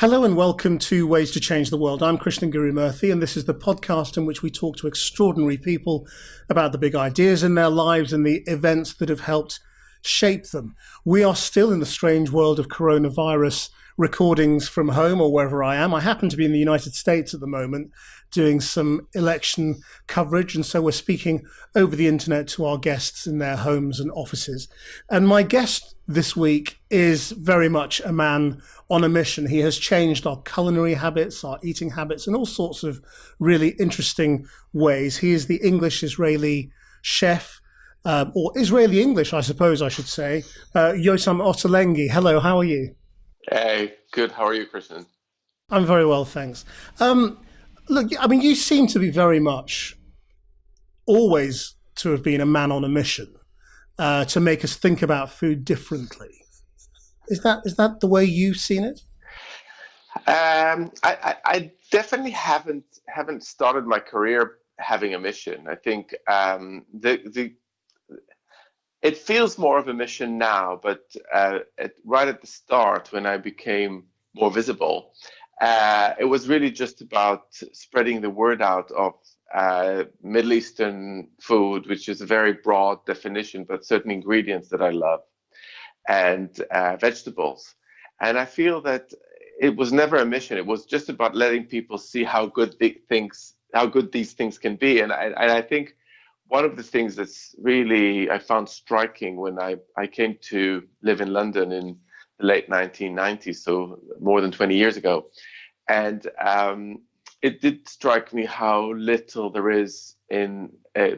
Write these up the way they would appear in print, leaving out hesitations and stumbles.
Hello and welcome to Ways to Change the World. I'm Krishnan Murthy, and this is the podcast in which we talk to extraordinary people about the big ideas in their lives and the events that have helped shape them. We are still in the strange world of coronavirus recordings from home or wherever I am. I happen to be in the United States at the moment doing some election coverage, and so we're speaking over the internet to our guests in their homes and offices. And my guest this week is very much a man on a mission. He has changed our culinary habits, our eating habits, in all sorts of really interesting ways. He is the English-Israeli chef, or Israeli-English, I suppose I should say, Yotam Ottolenghi. Hello, how are you? Hey, good. How are you, Krishnan? I'm very well, thanks. Look, I mean, you seem to be very much always to have been a man on a mission to make us think about food differently. Is that the way you've seen it? I definitely haven't started my career having a mission. I think it feels more of a mission now, but right at the start, when I became more visible, it was really just about spreading the word out of Middle Eastern food, which is a very broad definition, but certain ingredients that I love, and vegetables. And I feel that it was never a mission. It was just about letting people see how good these things can be. And I think one of the things that's really I found striking when I came to live in London in the late 1990s, so more than 20 years ago, and it did strike me how little there is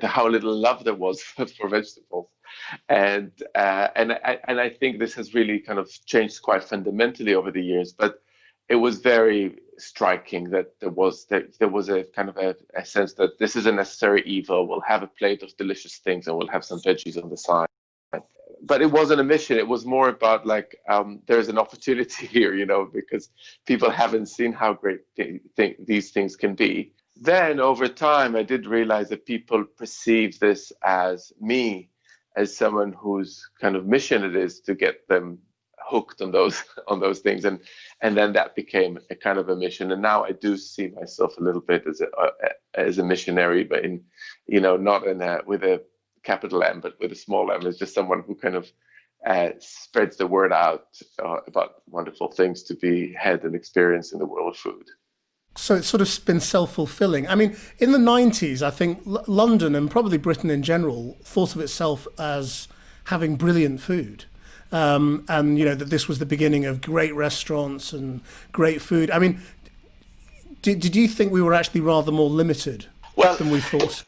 how little love there was for vegetables, and I think this has really kind of changed quite fundamentally over the years. But it was very striking that there was a kind of a sense that this is a necessary evil. We'll have a plate of delicious things and we'll have some veggies on the side. But it wasn't a mission. It was more about like there's an opportunity here, because people haven't seen how great these things can be. Then over time, I did realize that people perceive this as me, as someone whose kind of mission it is to get them hooked on those things, and then that became a kind of a mission. And now I do see myself a little bit as a missionary, but not with a capital M, but with a small m, as just someone who kind of spreads the word out about wonderful things to be had and experienced in the world of food. So it's sort of been self-fulfilling. I mean, in the 90s, I think London and probably Britain in general thought of itself as having brilliant food. And that this was the beginning of great restaurants and great food. I mean, did you think we were actually rather more limited than we thought?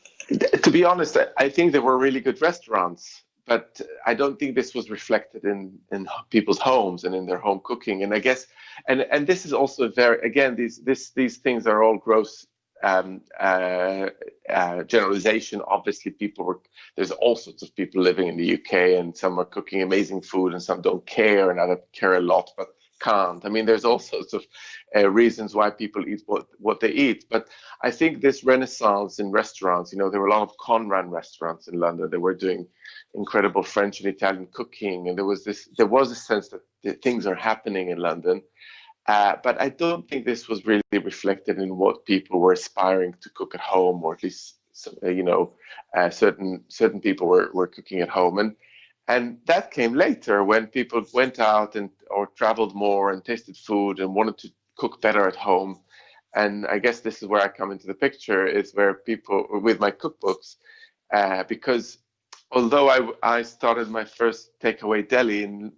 To be honest, I think there were really good restaurants, but I don't think this was reflected in people's homes and in their home cooking. And I guess, and this is also these things are all gross generalization. Obviously, there's all sorts of people living in the UK, and some are cooking amazing food and some don't care, and others care a lot but can't. I mean, there's all sorts of reasons why people eat what they eat. But I think this renaissance in restaurants, there were a lot of Conran restaurants in London that were doing incredible French and Italian cooking, and there was a sense that things are happening in London. But I don't think this was really reflected in what people were aspiring to cook at home, or at least certain people were cooking at home, and that came later when people went out or traveled more and tasted food and wanted to cook better at home. And I guess this is where I come into the picture, is where people with my cookbooks, because although I started my first takeaway deli,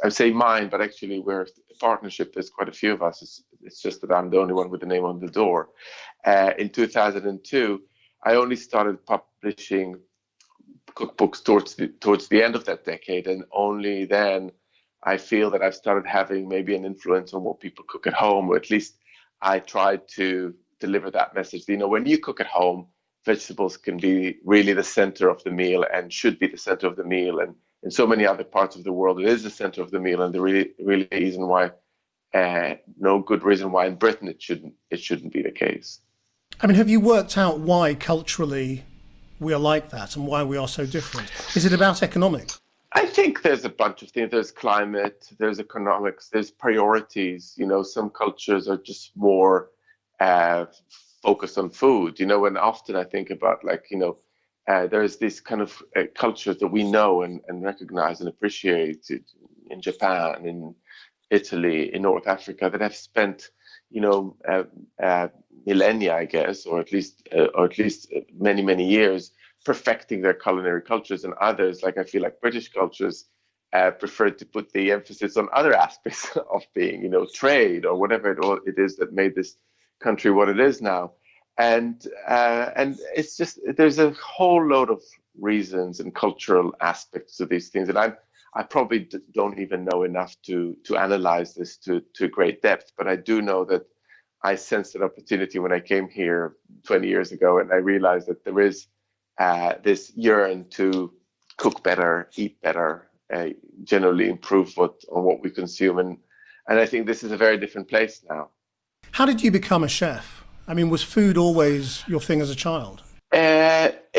I say mine, but actually we're a partnership. There's quite a few of us. It's just that I'm the only one with the name on the door. In 2002, I only started publishing cookbooks towards the end of that decade, and only then I feel that I've started having maybe an influence on what people cook at home, or at least I tried to deliver that message. When you cook at home, vegetables can be really the center of the meal and should be the center of the meal. And in so many other parts of the world, it is the center of the meal, and there really isn't no good reason why in Britain it shouldn't be the case. I mean, have you worked out why culturally we are like that and why we are so different? Is it about economics? I think there's a bunch of things. There's climate, there's economics, there's priorities. Some cultures are just more uh, focused on food. And often I think about there's this kind of cultures that we know and recognize and appreciate in Japan, in Italy, in North Africa that have spent, millennia, I guess, or at least many, many years perfecting their culinary cultures, and others, like I feel like British cultures, prefer to put the emphasis on other aspects of being, trade or whatever it is that made this country what it is now. And it's just there's a whole load of reasons and cultural aspects to these things, and I probably don't even know enough to analyze this to great depth, but I do know that I sensed an opportunity when I came here 20 years ago, and I realized that there is this yearn to cook better, eat better, generally improve on what we consume, and I think this is a very different place now. How did you become a chef? I mean, was food always your thing as a child?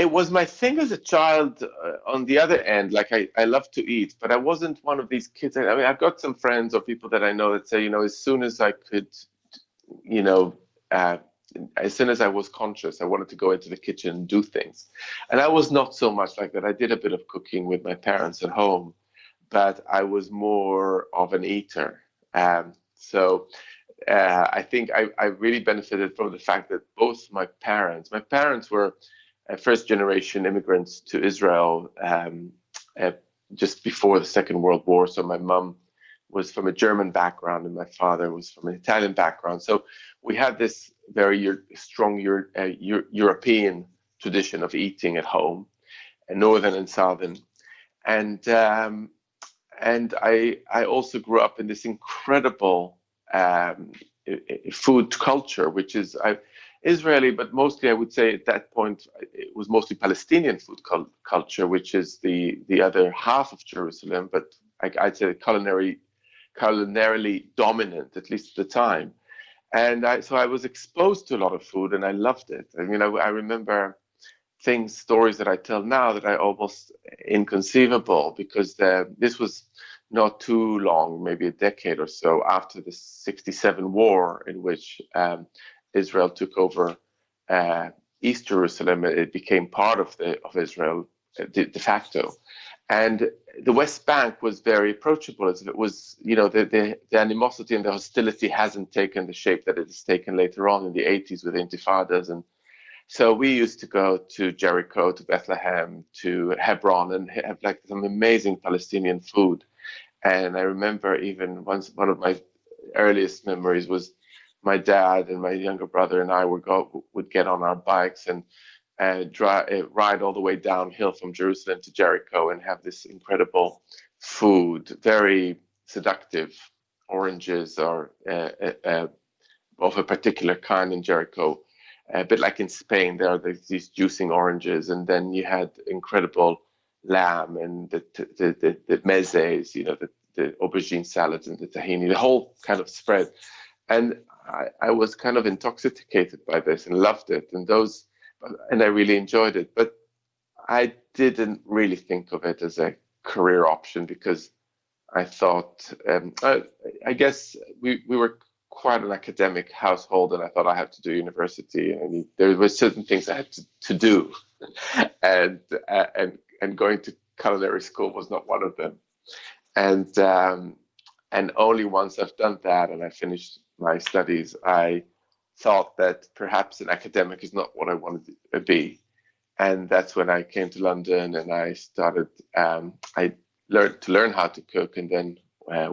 It was my thing as a child. On the other end, like I love to eat, but I wasn't one of these kids. I mean, I've got some friends or people that I know that say, as soon as I could, you know, uh, as soon as I was conscious, I wanted to go into the kitchen and do things. And I was not so much like that. I did a bit of cooking with my parents at home, but I was more of an eater. I think I really benefited from the fact that both my parents were first generation immigrants to Israel uh, just before the Second World War. So my mum was from a German background and my father was from an Italian background. So we had this very strong European tradition of eating at home, and northern and southern. And I also grew up in this incredible food culture, which is Israeli, but mostly I would say at that point it was mostly Palestinian food culture, which is the other half of Jerusalem, but I'd say culinarily dominant, at least at the time. And so I was exposed to a lot of food, and I loved it. I mean, I remember stories that I tell now that are almost inconceivable, because this was not too long, maybe a decade or so after the '67 war, in which Israel took over East Jerusalem. It became part of Israel de facto, and the West Bank was very approachable. As it was, the animosity and the hostility hasn't taken the shape that it has taken later on in the '80s with intifadas. And so we used to go to Jericho, to Bethlehem, to Hebron, and have like some amazing Palestinian food. And I remember even one of my earliest memories was my dad and my younger brother and I would get on our bikes and ride all the way downhill from Jerusalem to Jericho and have this incredible food, very seductive oranges or of a particular kind in Jericho. A bit like in Spain, there are these juicing oranges, and then you had incredible lamb and the mezes, the aubergine salads and the tahini, the whole kind of spread. And I was kind of intoxicated by this and loved it, and I really enjoyed it. But I didn't really think of it as a career option, because I thought, I guess we were quite an academic household, and I thought I had to do university, and there were certain things I had to do, and going to culinary school was not one of them. And only once I've done that and I finished my studies, I thought that perhaps an academic is not what I wanted to be. And that's when I came to London, and I started. I learned how to cook, and then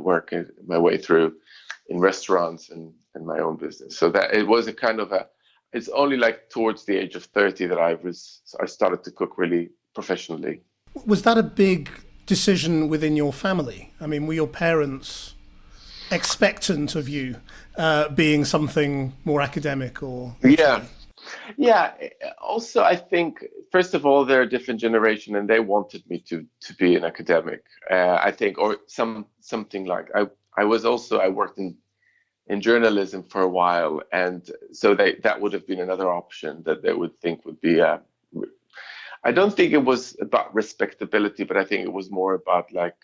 work my way through in restaurants and my own business. So that it was a kind of it's only like towards the age of 30 that I started to cook really professionally. Was that a big decision within your family? I mean, were your parents expectant of you being something more academic or? Yeah. Also, I think, first of all, they're a different generation, and they wanted me to be an academic. I think, or something like I worked in journalism for a while, and so that would have been another option that they would think would be I don't think it was about respectability, but I think it was more about like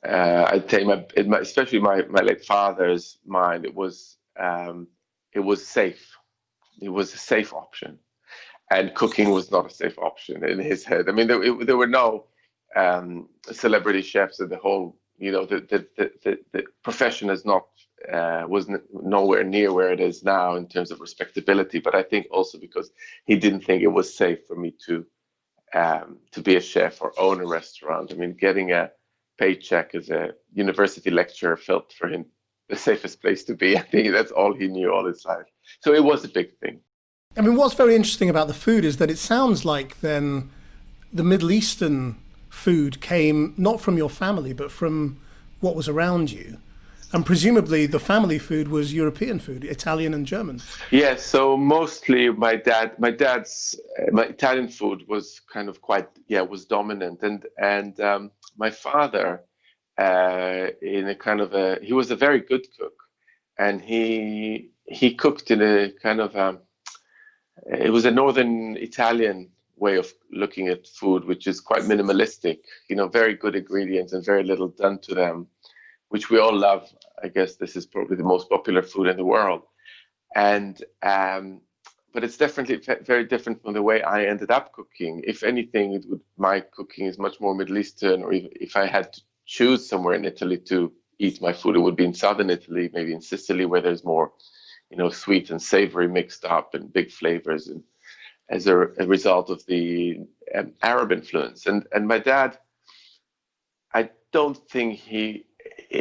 I'd say especially my late father's mind. It was safe. It was a safe option, and cooking was not a safe option in his head. I mean, there were no celebrity chefs, and the whole, the profession is not nowhere near where it is now in terms of respectability. But I think also because he didn't think it was safe for me to be a chef or own a restaurant. I mean, getting a paycheck as a university lecturer felt for him the safest place to be. I think that's all he knew all his life. So it was a big thing. I mean, what's very interesting about the food is that it sounds like then the Middle Eastern food came not from your family, but from what was around you. And presumably the family food was European food, Italian and German. Yes, so mostly my dad's Italian food was kind of was dominant, and my father, in a kind of he was a very good cook, and he cooked in a kind of it was a northern Italian way of looking at food, which is quite minimalistic, very good ingredients and very little done to them, which we all love. I guess this is probably the most popular food in the world. And but it's definitely very different from the way I ended up cooking. If anything, my cooking is much more Middle Eastern, or if I had to choose somewhere in Italy to eat my food, it would be in southern Italy, maybe in Sicily, where there's more, sweet and savory mixed up and big flavors, and as a result of the Arab influence. And my dad, I don't think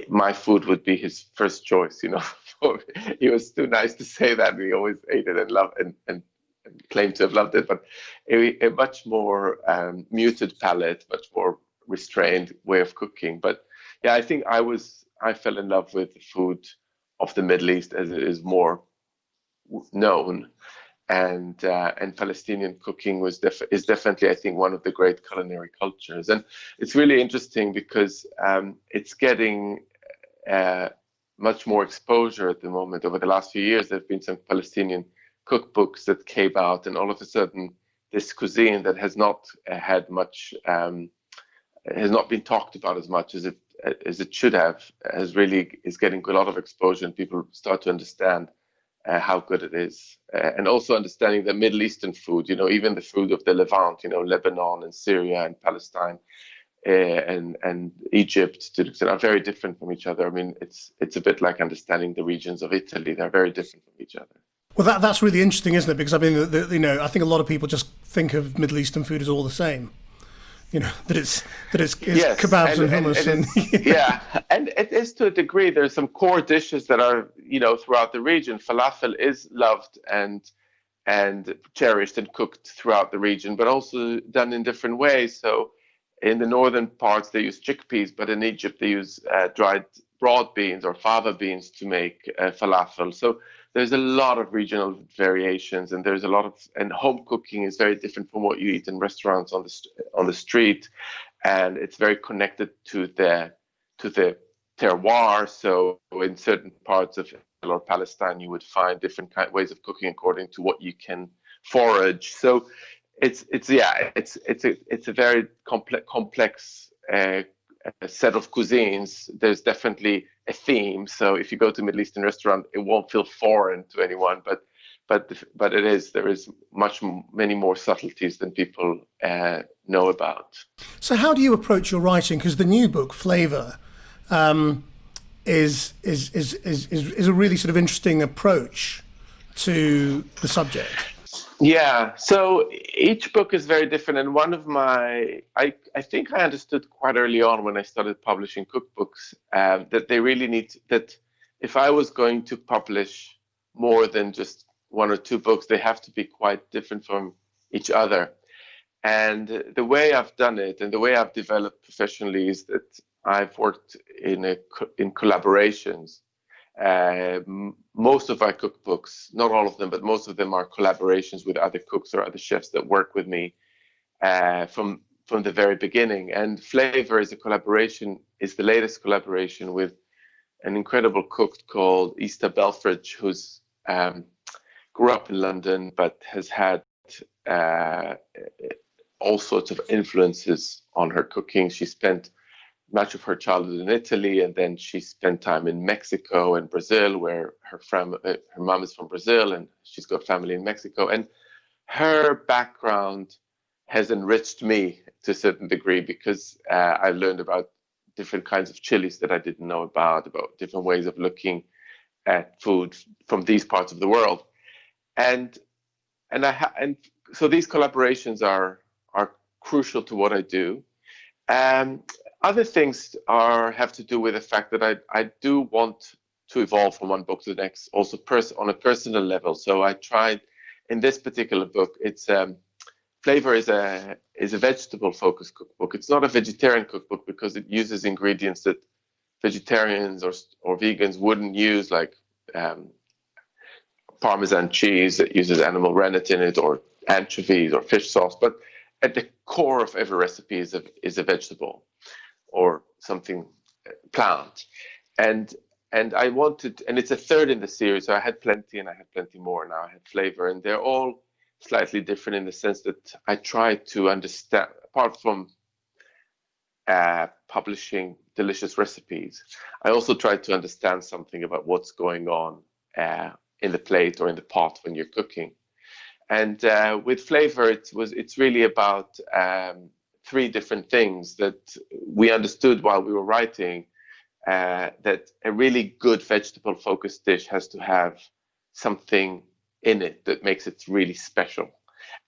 my food would be his first choice. He was too nice to say that. He always ate it and loved and claimed to have loved it, but a much more muted palate, much more restrained way of cooking. But yeah, I think I fell in love with the food of the Middle East as it is more known, and Palestinian cooking is definitely, I think, one of the great culinary cultures. And it's really interesting because it's getting much more exposure at the moment. Over the last few years, there have been some Palestinian cookbooks that came out, and all of a sudden, this cuisine that has not had much, has not been talked about as much as it should have, is getting a lot of exposure, and people start to understand how good it is, and also understanding that Middle Eastern food, even the food of the Levant, Lebanon and Syria and Palestine, and Egypt, are very different from each other. I mean, it's a bit like understanding the regions of Italy; they're very different from each other. Well, that's really interesting, isn't it? Because I mean, I think a lot of people just think of Middle Eastern food as all the same. That it's yes, kebabs and hummus and it is to a degree. There's some core dishes that are throughout the region. Falafel is loved and cherished and cooked throughout the region, but also done in different ways. So in the northern parts they use chickpeas, but in Egypt they use dried broad beans or fava beans to make falafel. So there's a lot of regional variations, and there's a lot of, and home cooking is very different from what you eat in restaurants on the street, and it's very connected to the terroir. So in certain parts of Israel or Palestine, you would find different ways of cooking according to what you can forage. So it's a very complex set of cuisines. There's definitely a theme. So if you go to a Middle Eastern restaurant, it won't feel foreign to anyone, but there is many more subtleties than people know about. So how do you approach your writing? Because the new book, Flavour, is a really sort of interesting approach to the subject. Yeah, so each book is very different, and one of I think I understood quite early on when I started publishing cookbooks that they really that if I was going to publish more than just one or two books, they have to be quite different from each other. And the way I've done it and the way I've developed professionally is that I've worked in collaborations. Most of our cookbooks, not all of them, but most of them are collaborations with other cooks or other chefs that work with me from the very beginning. And Flavour is the latest collaboration with an incredible cook called Easter Belfridge, who's grew up in London but has had all sorts of influences on her cooking. She spent much of her childhood in Italy, and then she spent time in Mexico and Brazil, where her mom is from Brazil, and she's got family in Mexico. And her background has enriched me to a certain degree, because I learned about different kinds of chilies that I didn't know about different ways of looking at food from these parts of the world. And so these collaborations are crucial to what I do. Other things have to do with the fact that I do want to evolve from one book to the next, also on a personal level. So I tried in this particular book. It's Flavour is a vegetable focused cookbook. It's not a vegetarian cookbook, because it uses ingredients that vegetarians or vegans wouldn't use, like Parmesan cheese that uses animal rennet in it, or anchovies or fish sauce. But at the core of every recipe is a vegetable or something plant. And I wanted, and it's a third in the series, so I had plenty and I had plenty more. Now I had Flavour, and they're all slightly different in the sense that I try to understand, apart from publishing delicious recipes, I also try to understand something about what's going on in the plate or in the pot when you're cooking. And with Flavour, it's really about three different things that we understood while we were writing. That a really good vegetable focused dish has to have something in it that makes it really special.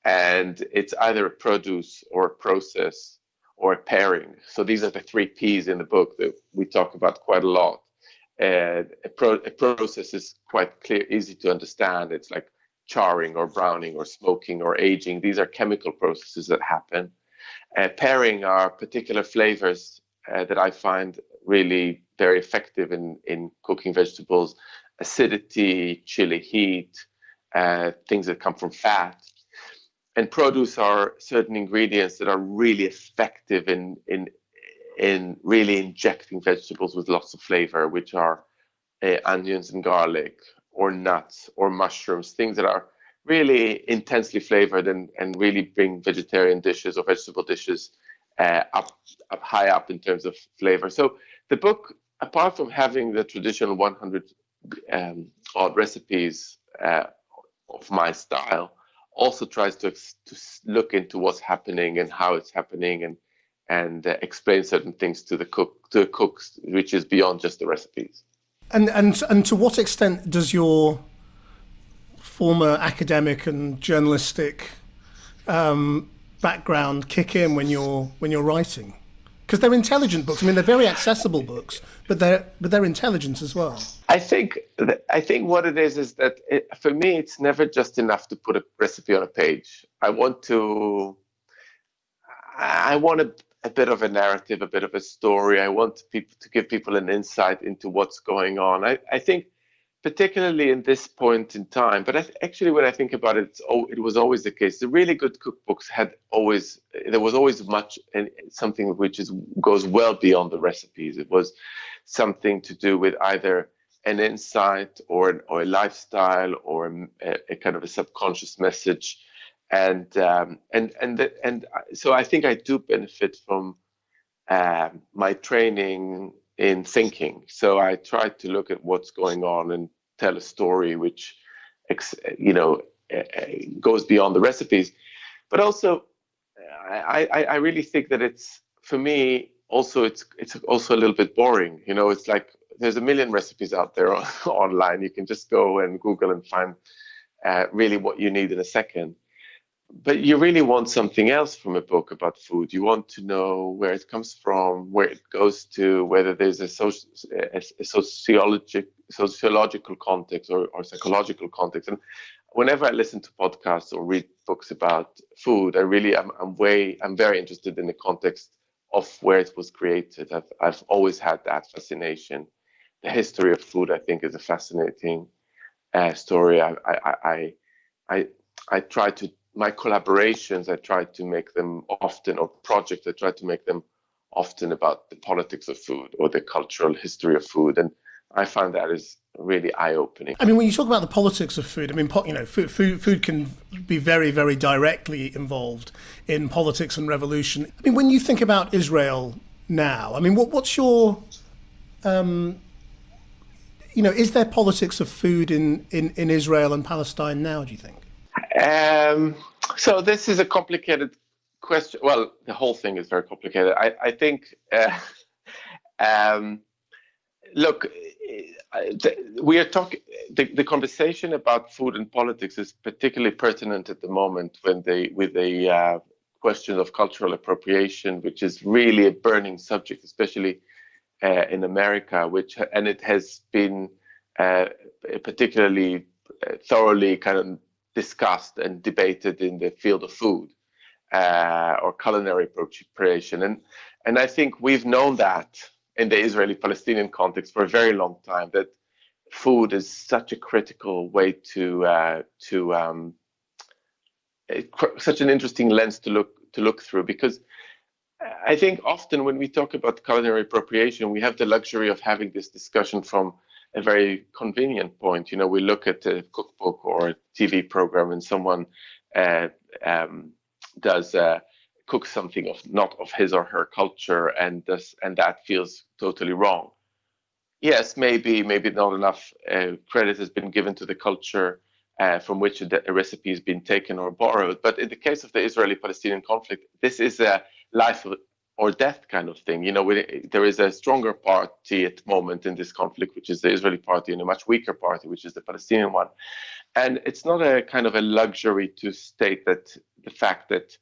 And it's either a produce or a process or a pairing. So these are the three P's in the book that we talk about quite a lot. A process is quite clear, easy to understand. It's like charring or browning or smoking or aging. These are chemical processes that happen. Pairing are particular flavors that I find really very effective in cooking vegetables. Acidity, chili heat, things that come from fat. And produce are certain ingredients that are really effective in really injecting vegetables with lots of flavor, which are onions and garlic, or nuts, or mushrooms, things that are really intensely flavored and really bring vegetarian dishes or vegetable dishes up high up in terms of flavor. So the book, apart from having the traditional 100 odd recipes of my style, also tries to look into what's happening and how it's happening, and explain certain things to the cooks, which is beyond just the recipes. And to what extent does your former academic and journalistic background kick in when you're writing? Because they're intelligent books. I mean, they're very accessible books, but they're intelligent as well. I think what it is that for me, it's never just enough to put a recipe on a page. I want a bit of a narrative, a bit of a story. I want people to give people an insight into what's going on. I think, particularly in this point in time, but actually, when I think about it, it was always the case. The really good cookbooks there was always much, and something which goes well beyond the recipes. It was something to do with either an insight or a lifestyle or a kind of a subconscious message. And so I think I do benefit from my training in thinking. So I try to look at what's going on and tell a story which, goes beyond the recipes. But also, I really think that it's, for me, also it's also a little bit boring. It's like there's a million recipes out there online. You can just go and Google and find really what you need in a second. But you really want something else from a book about food. You want to know where it comes from, where it goes to, whether there's a sociological context or psychological context. And whenever I listen to podcasts or read books about food, I'm very interested in the context of where it was created. I've always had that fascination. The history of food, I think, is a fascinating story. I try to. My collaborations, I try to make them often, or projects, I try to make them often about the politics of food or the cultural history of food. And I find that is really eye-opening. I mean, when you talk about the politics of food, I mean, food can be very, very directly involved in politics and revolution. I mean, when you think about Israel now, I mean, what's your, is there politics of food in Israel and Palestine now, do you think? So this is a complicated question. Well, the whole thing is very complicated. I think, look, we are talking. The conversation about food and politics is particularly pertinent at the moment with the question of cultural appropriation, which is really a burning subject, especially in America, and it has been particularly thoroughly kind of discussed and debated in the field of food or culinary appropriation, and I think we've known that in the Israeli-Palestinian context for a very long time, that food is such a critical way such an interesting lens to look through, because I think often when we talk about culinary appropriation, we have the luxury of having this discussion from a very convenient point. We look at a cookbook or a TV program and someone cook something not of his or her culture, and that feels totally wrong. Yes, maybe not enough credit has been given to the culture from which a recipe has been taken or borrowed. But in the case of the Israeli-Palestinian conflict, this is a life or death kind of thing. There is a stronger party at the moment in this conflict, which is the Israeli party, and a much weaker party, which is the Palestinian one. And it's not a kind of a luxury to state that the fact that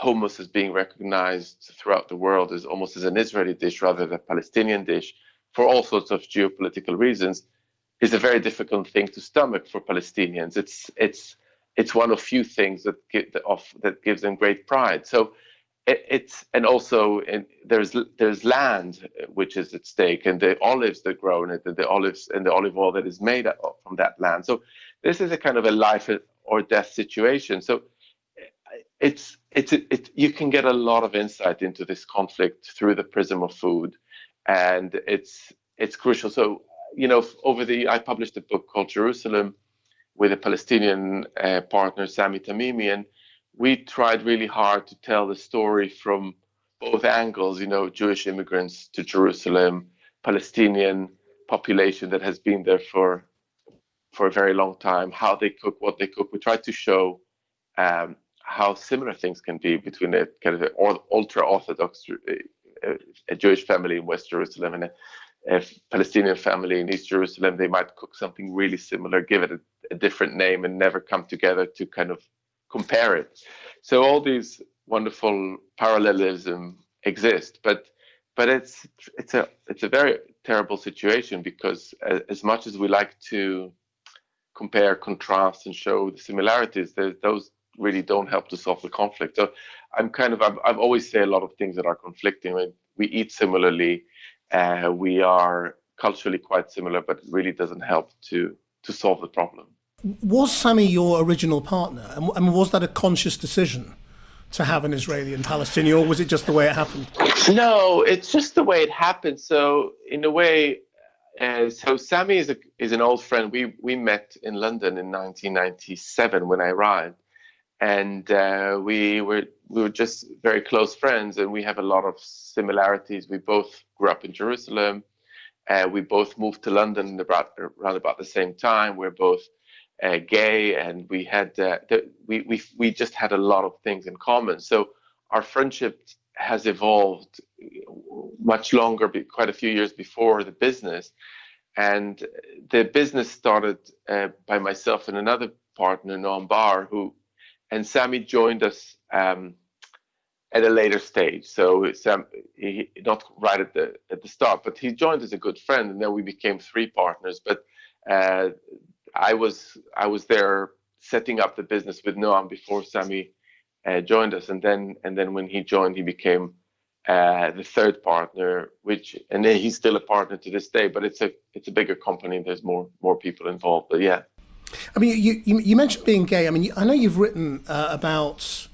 hummus is being recognized throughout the world as almost as an Israeli dish rather than a Palestinian dish, for all sorts of geopolitical reasons, is a very difficult thing to stomach for Palestinians. It's one of few things that gives them great pride. So there's land which is at stake, and the olives that grow in it, and the olives and the olive oil that is made from that land. So this is a kind of a life or death situation. So you can get a lot of insight into this conflict through the prism of food, and it's crucial. So I published a book called Jerusalem with a Palestinian partner, Sami Tamimi, and we tried really hard to tell the story from both angles. Jewish immigrants to Jerusalem, Palestinian population that has been there for a very long time, how they cook, what they cook. We tried to show how similar things can be between a kind of ultra-Orthodox a Jewish family in West Jerusalem and a Palestinian family in East Jerusalem. They might cook something really similar, give it a different name, and never come together to kind of compare it. So all these wonderful parallelism exist, but it's a very terrible situation, because as much as we like to compare, contrast, and show the similarities, those really don't help to solve the conflict. So I've always say a lot of things that are conflicting. I mean, we eat similarly, we are culturally quite similar, but it really doesn't help to solve the problem. Was Sami your original partner, and was that a conscious decision to have an Israeli and Palestinian, or was it just the way it happened? No, it's just the way it happened. So in a way, so Sami is an old friend. We met in London in 1997 when I arrived, and we were just very close friends, and we have a lot of similarities. We both grew up in Jerusalem. We both moved to London around about the same time. We're both gay, and we had we just had a lot of things in common. So our friendship has evolved much longer, quite a few years before the business. And the business started by myself and another partner, Noam Bar, and Sami joined us at a later stage. So he not right at the start, but he joined as a good friend, and then we became three partners. But I was there setting up the business with Noam before Sami joined us, and then when he joined, he became the third partner, and then he's still a partner to this day. But it's a bigger company. There's more people involved. But yeah. I mean, you mentioned being gay. I mean, I know you've written about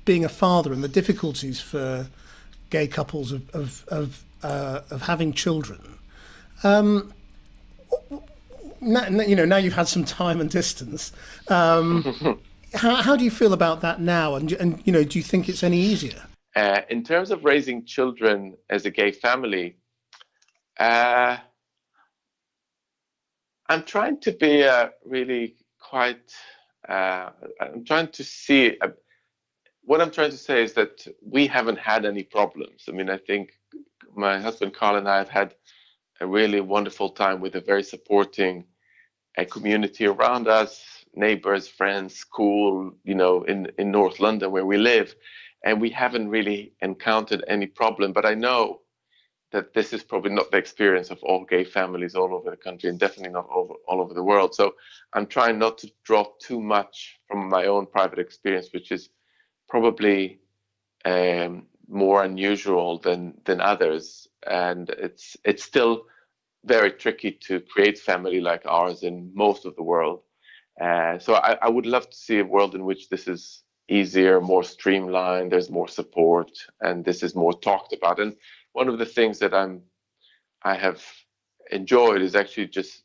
being a father and the difficulties for gay couples of having children. now you've had some time and distance. How do you feel about that now? And do you think it's any easier? In terms of raising children as a gay family, I'm trying to be really quite. I'm trying to see. What I'm trying to say is that we haven't had any problems. I mean, I think my husband Carl and I have had a really wonderful time with a very supporting community around us, neighbors, friends, school, in North London where we live. And we haven't really encountered any problem. But I know that this is probably not the experience of all gay families all over the country, and definitely not all over the world. So I'm trying not to draw too much from my own private experience, which is probably more unusual than others. And it's still very tricky to create family like ours in most of the world. So I would love to see a world in which this is easier, more streamlined, there's more support, and this is more talked about. And one of the things that I have enjoyed is actually just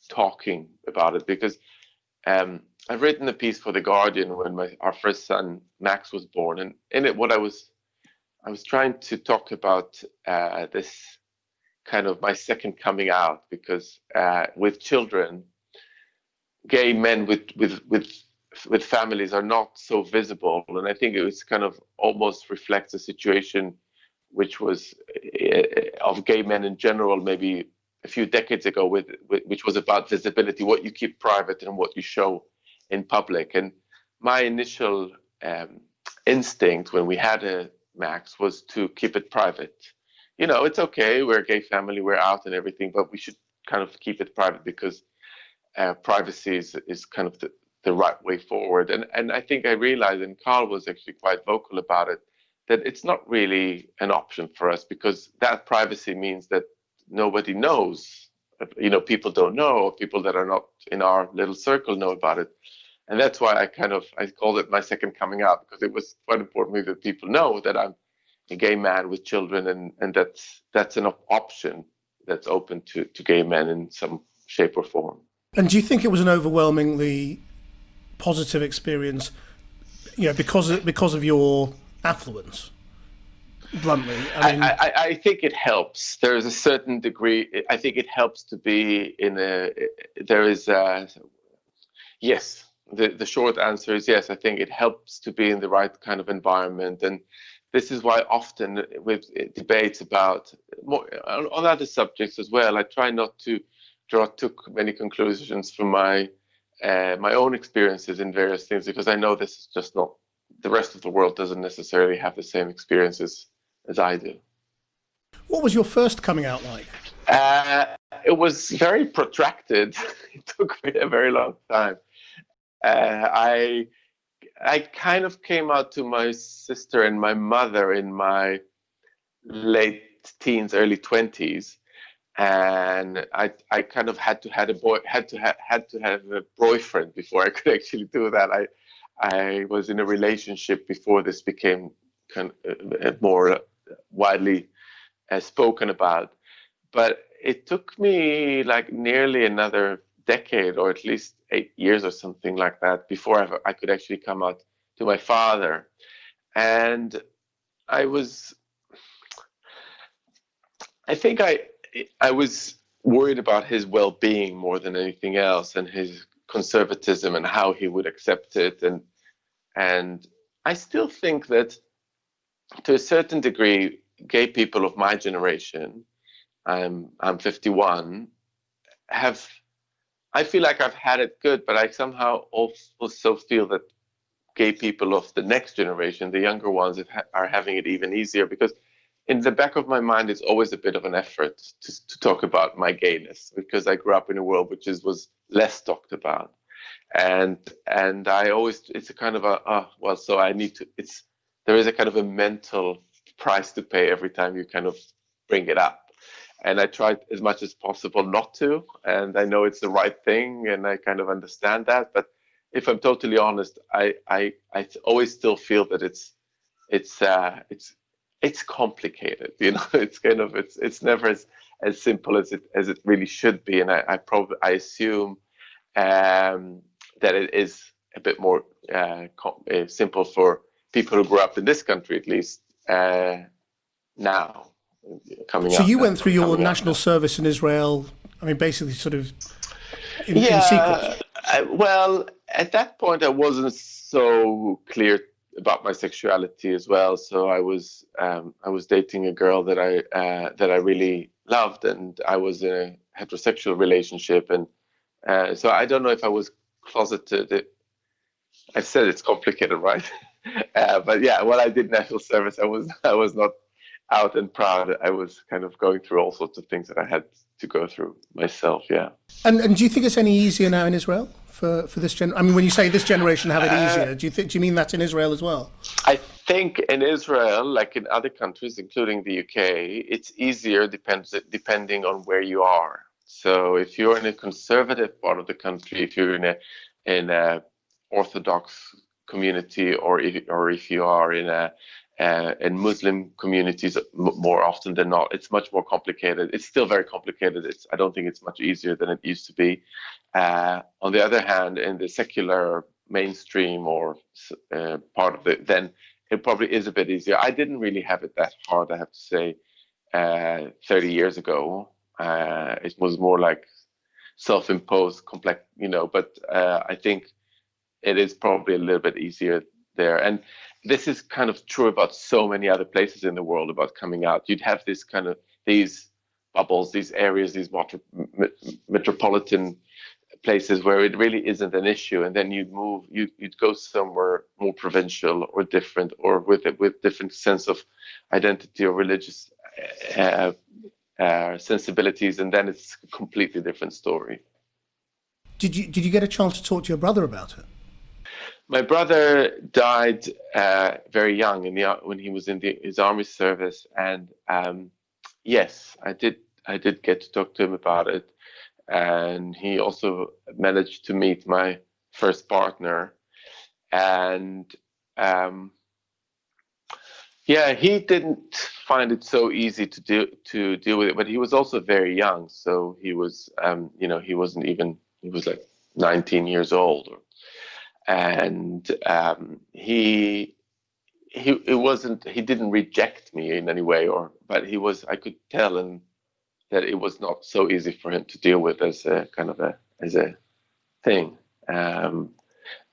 talking about it, because I've written a piece for The Guardian when our first son Max was born, and in it what I was trying to talk about this kind of my second coming out, because with children, gay men with families are not so visible, and I think it was kind of almost reflects a situation which was of gay men in general, maybe a few decades ago, which was about visibility, what you keep private and what you show in public. And my initial instinct when we had a Max was to keep it private. It's okay, we're a gay family, we're out and everything, but we should kind of keep it private, because privacy is kind of the right way forward. And I think I realized, and Carl was actually quite vocal about it, that it's not really an option for us, because that privacy means that nobody knows. People don't know, or people that are not in our little circle know about it. And that's why I called it my second coming out, because it was quite important to me that people know that I'm a gay man with children, and that's an option that's open to gay men in some shape or form. And do you think it was an overwhelmingly positive experience, because of your affluence? Bluntly, I think it helps. There is a certain degree. I think it helps to be in a. There is a. Yes, the short answer is yes. I think it helps to be in the right kind of environment, and this is why often with debates about more on other subjects as well, I try not to draw too many conclusions from my own experiences in various things, because I know this is just not. The rest of the world doesn't necessarily have the same experiences as I do. What was your first coming out like? It was very protracted. It took me a very long time. I kind of came out to my sister and my mother in my late teens, early 20s, and I kind of had to have a boyfriend before I could actually do that. I was in a relationship before this became kind of more widely spoken about, but it took me like nearly another decade, or at least 8 years or something like that, before I could actually come out to my father. And I think I was worried about his well-being more than anything else, and his conservatism and how he would accept it. And I still think that to a certain degree, gay people of my generation, I'm 51, I feel like I've had it good, but I somehow also feel that gay people of the next generation, the younger ones, are having it even easier, because in the back of my mind, it's always a bit of an effort to talk about my gayness, because I grew up in a world which was less talked about. And I always, it's a kind of so I need to, there is a kind of a mental price to pay every time you kind of bring it up. And I tried as much as possible not to, and I know it's the right thing, and I kind of understand that. But if I'm totally honest, I always still feel that it's complicated. It's kind of it's never as simple as it really should be. And I assume that it is a bit more simple for people who grew up in this country, at least now. So you went through your national service in Israel, I mean, basically sort of in secret. Well, at that point, I wasn't so clear about my sexuality as well. So I was dating a girl that I really loved, and I was in a heterosexual relationship, and so I don't know if I was closeted. I said it's complicated, right? But yeah, when I did national service, I was not out and proud. I was kind of going through all sorts of things that I had to go through myself. Yeah. And do you think it's any easier now in Israel for this generation? I mean, when you say this generation have it easier, do you mean that in Israel as well? I think in Israel, like in other countries, including the UK, it's easier depending on where you are. So if you're in a conservative part of the country, if you're in a Orthodox community, or if you are in Muslim communities, more often than not, it's much more complicated. It's still very complicated. I don't think it's much easier than it used to be. On the other hand, in the secular mainstream or part of it, then it probably is a bit easier. I didn't really have it that hard, I have to say, 30 years ago. It was more like self-imposed, complex, but I think it is probably a little bit easier there. And this is kind of true about so many other places in the world about coming out. You'd have these bubbles, these areas, these metropolitan places where it really isn't an issue, and then you'd go somewhere more provincial or different, or with different sense of identity or religious sensibilities, and then it's a completely different story. Did you get a chance to talk to your brother about it? My brother died very young when he was in his army service, and yes, I did get to talk to him about it, and he also managed to meet my first partner, and yeah, he didn't find it so easy to deal with it, but he was also very young, so he was he was like 19 years old. And he didn't reject me in any way, but I could tell that it was not so easy for him to deal with as a thing. And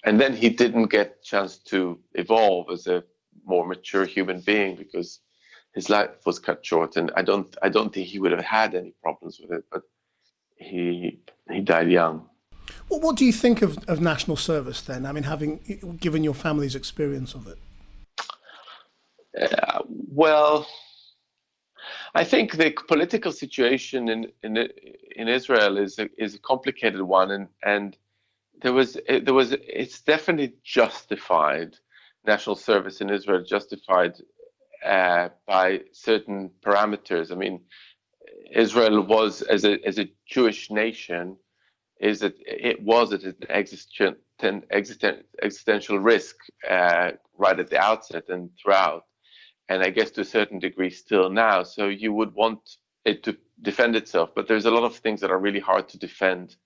then he didn't get a chance to evolve as a more mature human being because his life was cut short, and I don't think he would have had any problems with it, but he died young. Well, what do you think of national service then? I mean, given your family's experience of it. Well, I think the political situation in Israel is a complicated one, and it's definitely justified. National service in Israel justified by certain parameters. I mean, Israel was as a Jewish nation. It was at an existential risk right at the outset and throughout, and I guess to a certain degree still now. So you would want it to defend itself, but there's a lot of things that are really hard to defend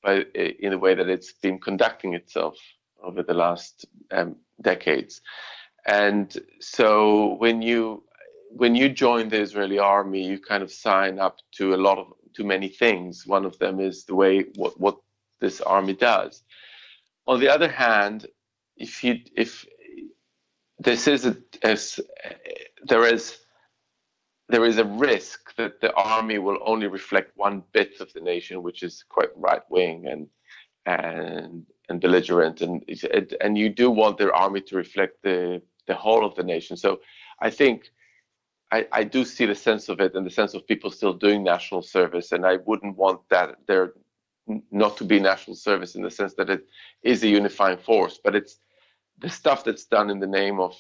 in the way that it's been conducting itself over the last decades. And so when you join the Israeli army, you kind of sign up to many things. One of them is the way what this army does. On the other hand, if this is there is a risk that the army will only reflect one bit of the nation, which is quite right wing and belligerent, and you do want their army to reflect the whole of the nation. So I think I do see the sense of it, and the sense of people still doing national service, and I wouldn't want that there not to be national service in the sense that it is a unifying force, but it's the stuff that's done in the name of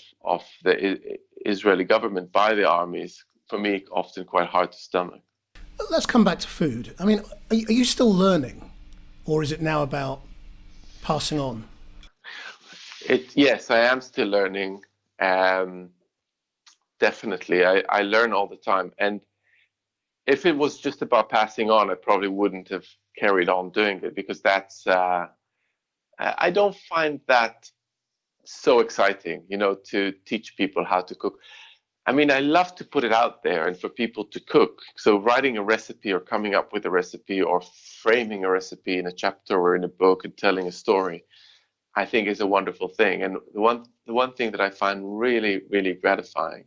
the Israeli government by the armies, for me, often quite hard to stomach. Let's come back to food. I mean, are you still learning, or is it now about passing on? Yes, I am still learning. Definitely, I learn all the time, and if it was just about passing on, I probably wouldn't have carried on doing it, because that's I don't find that so exciting, to teach people how to cook. I mean, I love to put it out there and for people to cook. So writing a recipe or coming up with a recipe or framing a recipe in a chapter or in a book and telling a story, I think is a wonderful thing. And the one thing that I find really, really gratifying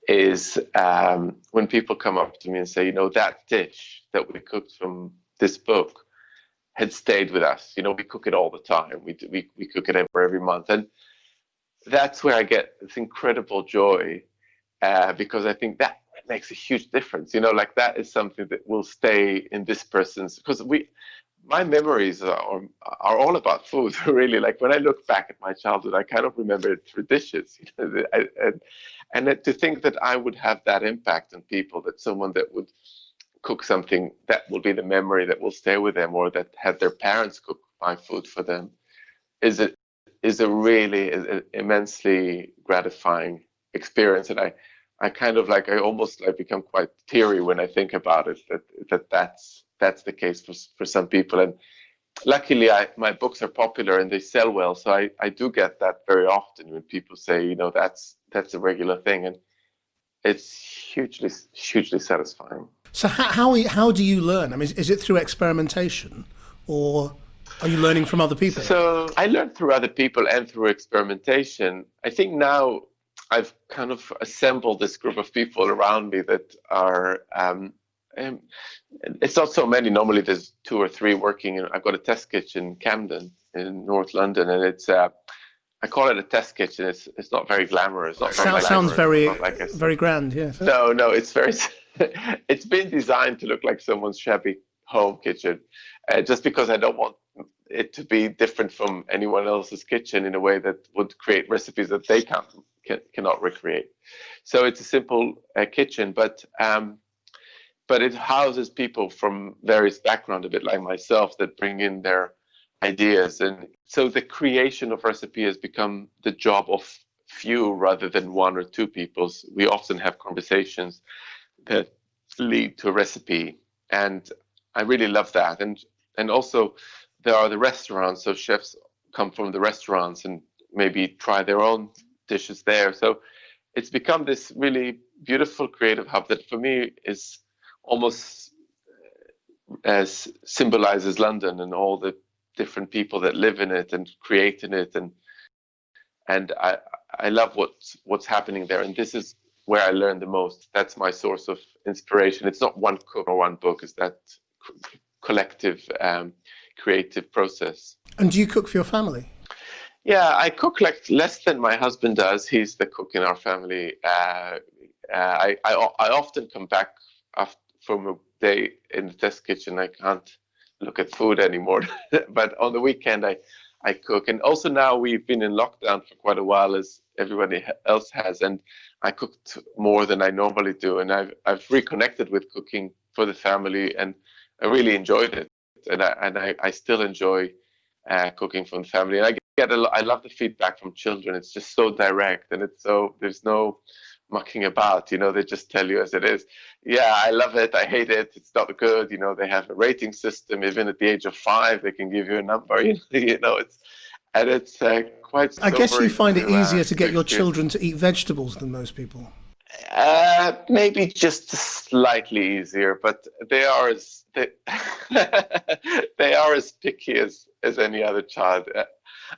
is when people come up to me and say, that dish that we cooked from this book had stayed with us. We cook it all the time. We cook it every month. And that's where I get this incredible joy, because I think that makes a huge difference. Like that is something that will stay in this person's, because my memories are all about food, really. Like when I look back at my childhood, I kind of remember it through dishes. And to think that I would have that impact on people, that someone that would cook something that will be the memory that will stay with them, or that had their parents cook my food for them, is a really immensely gratifying experience. And I kind of I almost become quite teary when I think about it, that's the case for some people. And luckily my books are popular and they sell well, so I do get that very often when people say, that's a regular thing, and it's hugely satisfying. So how do you learn? I mean, is it through experimentation, or are you learning from other people? So I learn through other people and through experimentation. I think now I've kind of assembled this group of people around me that are, it's not so many. Normally there's 2 or 3 working. And I've got a test kitchen in Camden in North London, and it's, I call it a test kitchen. It's not very glamorous. Sounds very grand, yes. No, it's very, it's been designed to look like someone's shabby home kitchen, just because I don't want it to be different from anyone else's kitchen in a way that would create recipes that they cannot recreate. So it's a simple kitchen, but it houses people from various backgrounds, a bit like myself, that bring in their ideas. And so the creation of recipe has become the job of few rather than 1 or 2 people. We often have conversations that lead to a recipe, and I really love that. And also there are the restaurants, so chefs come from the restaurants and maybe try their own dishes there. So it's become this really beautiful creative hub that for me is almost as symbolizes London and all the different people that live in it and create in it, and I love what's happening there. And this is where I learn the most. That's my source of inspiration. It's not one cook or one book, it's that collective creative process. And do you cook for your family? Yeah, I cook less than my husband does. He's the cook in our family. I often come back from a day in the test kitchen. I can't look at food anymore. But on the weekend, I cook. And also now we've been in lockdown for quite a while, as everybody else has. And I cooked more than I normally do. And I've reconnected with cooking for the family, and I really enjoyed it. And I still enjoy cooking for the family. And I love the feedback from children. It's just so direct, and there's no mucking about. They just tell you as it is. Yeah, I love it. I hate it. It's not good. They have a rating system. Even at the age of 5, they can give you a number. It's quite. I guess you find it easier to get your children to eat vegetables than most people. Maybe just slightly easier, but they are as picky as any other child.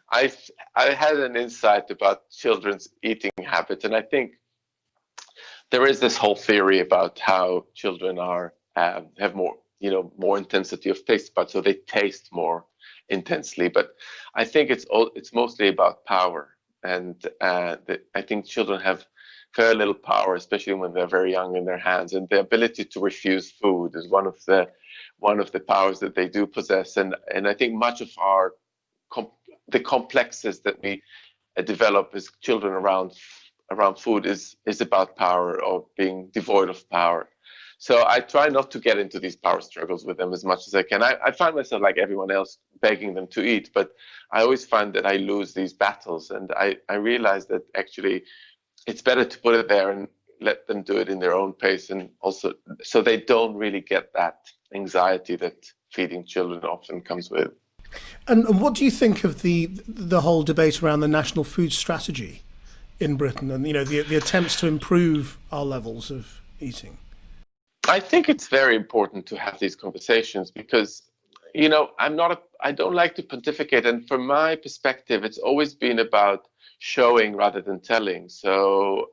I had an insight about children's eating habits, and I think there is this whole theory about how children have more intensity of taste buds, so they taste more intensely. But I think it's mostly about power, and I think children have very little power, especially when they're very young, in their hands, and the ability to refuse food is one of the powers that they do possess. And I think much of the complexes that we develop as children around food is about power, or being devoid of power. So I try not to get into these power struggles with them as much as I can. I find myself, like everyone else, begging them to eat, but I always find that I lose these battles, and I realize that actually it's better to put it there and let them do it in their own pace, and also so they don't really get that anxiety that feeding children often comes with. And what do you think of the whole debate around the national food strategy in Britain, and the attempts to improve our levels of eating? I think it's very important to have these conversations because, I don't like to pontificate, and from my perspective, it's always been about showing rather than telling. So,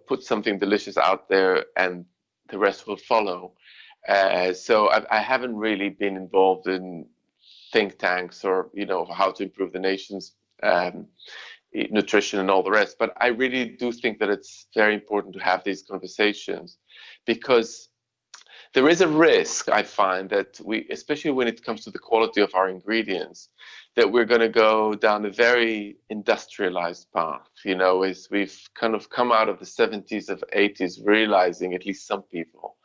put something delicious out there, and the rest will follow. So I haven't really been involved in think tanks or how to improve the nation's nutrition and all the rest, but I really do think that it's very important to have these conversations, because there is a risk, I find, that especially when it comes to the quality of our ingredients, that we're going to go down a very industrialized path. As we've kind of come out of the 70s of 80s, realizing, at least some people,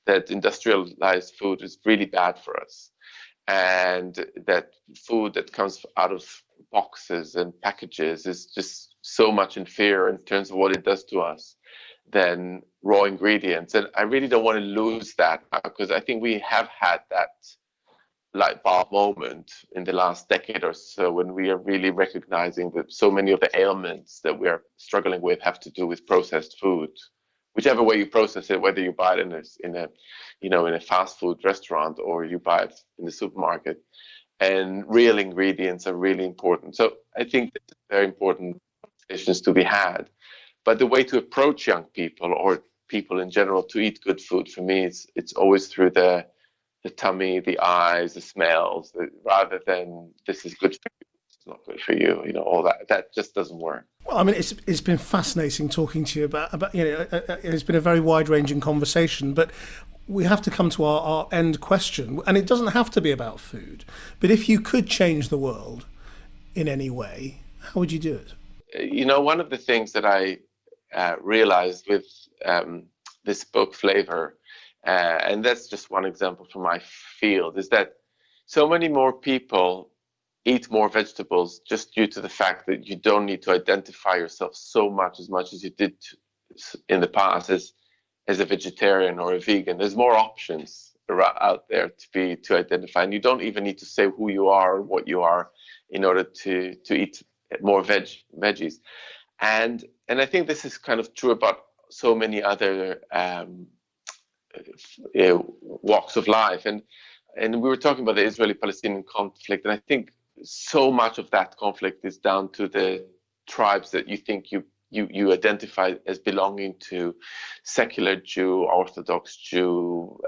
that industrialized food is really bad for us, and that food that comes out of boxes and packages is just so much inferior in terms of what it does to us than raw ingredients. And I really don't want to lose that, because I think we have had that light bulb moment in the last decade or so, when we are really recognizing that so many of the ailments that we are struggling with have to do with processed food, whichever way you process it, whether you buy it in a fast food restaurant or you buy it in the supermarket. And real ingredients are really important. So I think that's very important conversations to be had. But the way to approach young people, or people in general, to eat good food, for me, it's always through the tummy, the eyes, the smells, rather than this is good for you, it's not good for you, all that just doesn't work. Well, I mean, it's been fascinating talking to you about it's been a very wide-ranging conversation, but we have to come to our end question, and it doesn't have to be about food, but if you could change the world in any way, how would you do it? One of the things that I realized with this book, Flavour, and that's just one example from my field, is that so many more people eat more vegetables just due to the fact that you don't need to identify yourself as much as you did in the past as a vegetarian or a vegan. There's more options out there to identify, and you don't even need to say who you are or what you are in order to eat more veggies. And I think this is kind of true about so many other walks of life. And we were talking about the Israeli-Palestinian conflict, and I think so much of that conflict is down to the tribes that you think you identify as belonging to secular Jew, Orthodox Jew,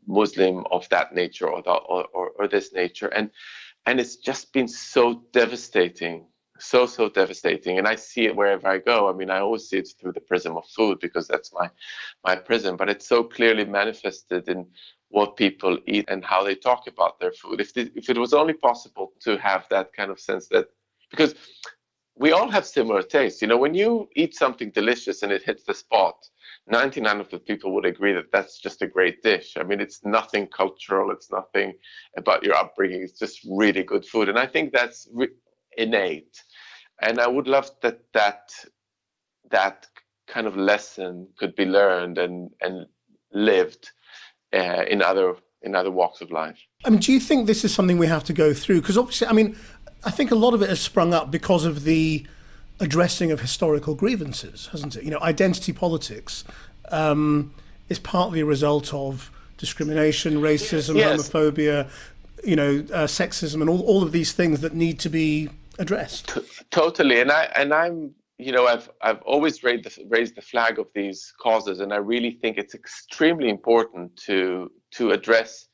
Muslim of that nature or this nature, and it's just been so devastating, so devastating. And I see it wherever I go. I mean, I always see it through the prism of food, because that's my prism, but it's so clearly manifested in what people eat and how they talk about their food. If it was only possible to have that kind of sense, that because we all have similar tastes. When you eat something delicious and it hits the spot, 99% of the people would agree that that's just a great dish. I mean, it's nothing cultural. It's nothing about your upbringing. It's just really good food. And I think that's innate. And I would love that kind of lesson could be learned and lived in other walks of life. I mean, do you think this is something we have to go through? Because obviously, I mean, I think a lot of it has sprung up because of the addressing of historical grievances, hasn't it? Identity politics is partly a result of discrimination, racism, yes, homophobia, sexism, and all of these things that need to be addressed. Totally, and I'm I've always raised the flag of these causes, and I really think it's extremely important to address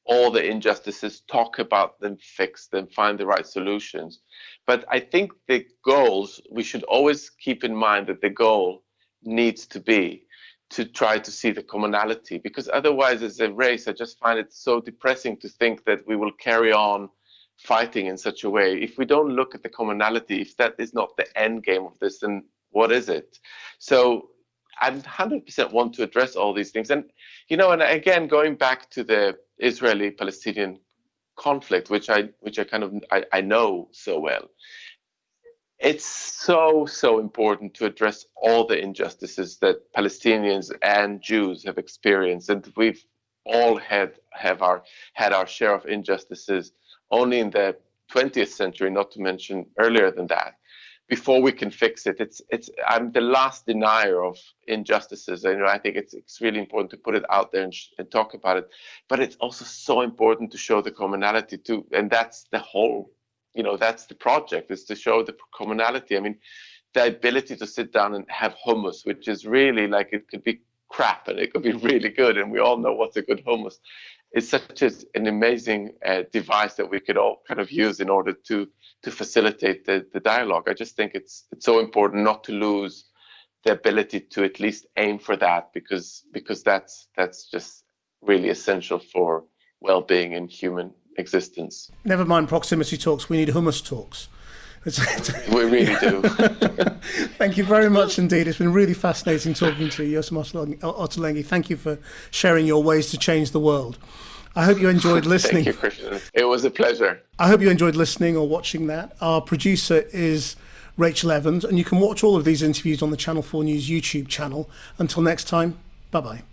all the injustices, talk about them, fix them, find the right solutions. But I think the goals, we should always keep in mind that the goal needs to be to try to see the commonality, because otherwise as a race, I just find it so depressing to think that we will carry on fighting in such a way. If we don't look at the commonality, if that is not the end game of this, then what is it? So I 100% want to address all these things. And, and again, going back to the Israeli-Palestinian conflict, which I know so well, It's so important to address all the injustices that Palestinians and Jews have experienced, and we've all had our share of injustices only in the 20th century, not to mention earlier than that. Before we can fix it, I'm the last denier of injustices. I think it's really important to put it out there and talk about it, but it's also so important to show the commonality too, and that's the whole. That's the project, is to show the commonality. I mean, the ability to sit down and have hummus, which is really like, it could be crap and it could be really good, and we all know what's a good hummus. It's such an amazing device that we could all kind of use in order to facilitate the dialogue. I just think it's so important not to lose the ability to at least aim for that, because that's just really essential for well-being in human existence. Never mind proximity talks, we need hummus talks. We really do. Thank you very much indeed. It's been really fascinating talking to you, Yotam Ottolenghi. Thank you for sharing your ways to change the world. I hope you enjoyed listening. Thank you, Krishnan. It was a pleasure. I hope you enjoyed listening or watching that. Our producer is Rachel Evans, and you can watch all of these interviews on the Channel 4 News YouTube channel. Until next time, bye-bye.